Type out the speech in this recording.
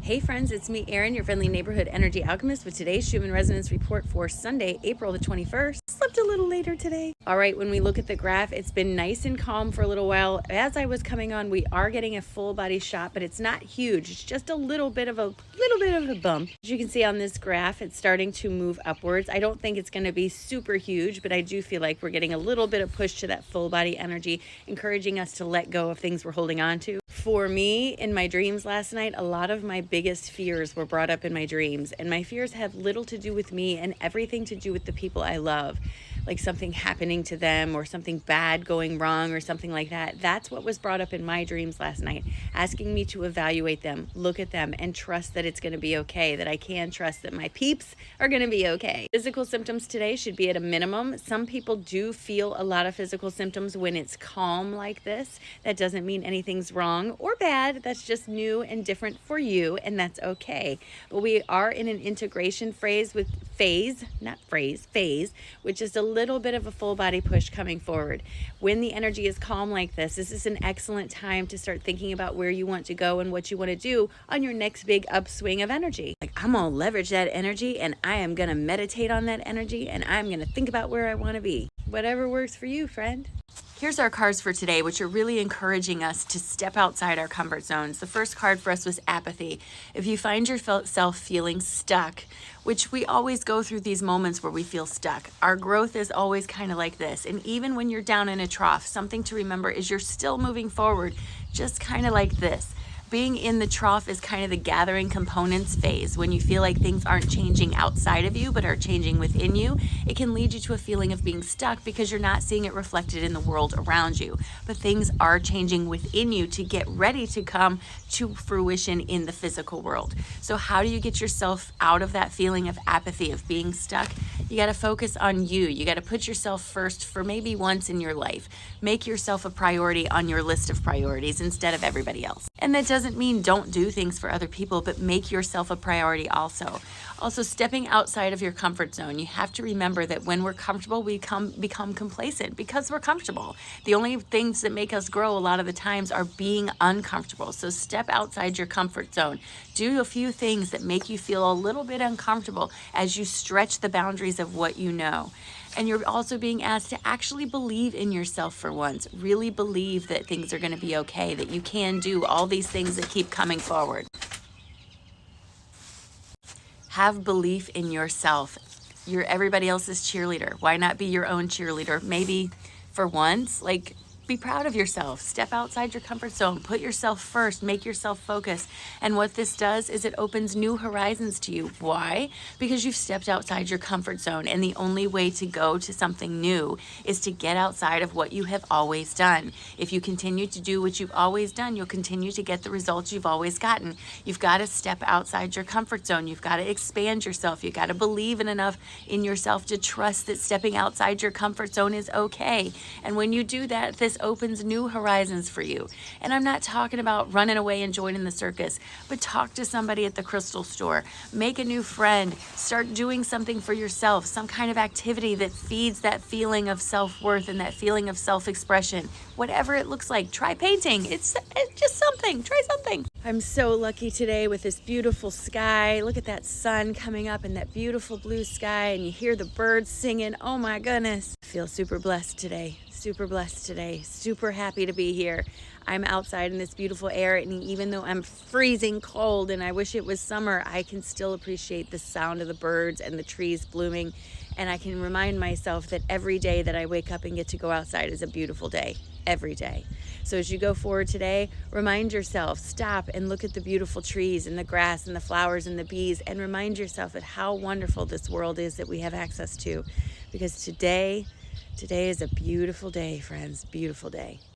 Hey friends, it's me, Erin, your friendly neighborhood energy alchemist with today's Schumann resonance report for Sunday, April the 21st. Slept a little later today. All right, when we look at the graph, it's been nice and calm for a little while. As I was coming on, we are getting a full body shot, but it's not huge. It's just a little bit of a bump. As you can see on this graph, it's starting to move upwards. I don't think it's going to be super huge, but I do feel like we're getting a little bit of push to that full body energy, encouraging us to let go of things we're holding on to. For me, in my dreams last night, a lot of my biggest fears were brought up in my dreams, and my fears have little to do with me and everything to do with the people I love, like something happening to them or something bad going wrong or something like that. That's what was brought up in my dreams last night, asking me to evaluate them, look at them, and trust that it's going to be okay, that I can trust that my peeps are going to be okay. Physical symptoms today should be at a minimum. Some people do feel a lot of physical symptoms when it's calm like this. That doesn't mean anything's wrong or bad. That's just new and different for you, and that's okay. But we are in an integration phase with phase, with just a little bit of a full body push coming forward. When the energy is calm like this is an excellent time to start thinking about where you want to go and what you want to do on your next big upswing of energy. Like, I'm gonna leverage that energy, and I am gonna meditate on that energy, and I'm gonna think about where I want to be. Whatever works for you, friend. Here's our cards for today, which are really encouraging us to step outside our comfort zones. The first card for us was apathy. If you find yourself feeling stuck, which we always go through these moments where we feel stuck, our growth is always kind of like this. And even when you're down in a trough, something to remember is you're still moving forward, just kind of like this. Being in the trough is kind of the gathering components phase. When you feel like things aren't changing outside of you but are changing within you, it can lead you to a feeling of being stuck because you're not seeing it reflected in the world around you. But things are changing within you to get ready to come to fruition in the physical world. So how do you get yourself out of that feeling of apathy, of being stuck? You got to focus on you. You got to put yourself first for maybe once in your life. Make yourself a priority on your list of priorities instead of everybody else. And that doesn't mean don't do things for other people, but make yourself a priority also. Also, stepping outside of your comfort zone. You have to remember that when we're comfortable, we become complacent because we're comfortable. The only things that make us grow a lot of the times are being uncomfortable. So step outside your comfort zone. Do a few things that make you feel a little bit uncomfortable as you stretch the boundaries of what you know. And you're also being asked to actually believe in yourself for once. Really believe that things are going to be okay, that you can do all these things that keep coming forward. Have belief in yourself. You're everybody else's cheerleader. Why not be your own cheerleader? Maybe for once, be proud of yourself. Step outside your comfort zone. Put yourself first. Make yourself focus. And what this does is it opens new horizons to you. Why? Because you've stepped outside your comfort zone. And the only way to go to something new is to get outside of what you have always done. If you continue to do what you've always done, you'll continue to get the results you've always gotten. You've got to step outside your comfort zone. You've got to expand yourself. You've got to believe enough in yourself to trust that stepping outside your comfort zone is okay. And when you do that, this opens new horizons for you. And I'm not talking about running away and joining the circus, but talk to somebody at the crystal store, make a new friend, start doing something for yourself, some kind of activity that feeds that feeling of self-worth and that feeling of self-expression. Whatever it looks like, try painting. It's just something. Try something. I'm so lucky today with this beautiful sky. Look at that sun coming up and that beautiful blue sky, and you hear the birds singing. Oh my goodness. I feel super blessed today. Super blessed today. Super happy to be here. I'm outside in this beautiful air, and even though I'm freezing cold and I wish it was summer, I can still appreciate the sound of the birds and the trees blooming. And I can remind myself that every day that I wake up and get to go outside is a beautiful day. Every day. So as you go forward today, remind yourself, stop and look at the beautiful trees and the grass and the flowers and the bees, and remind yourself of how wonderful this world is that we have access to. Because today is a beautiful day, friends. Beautiful day.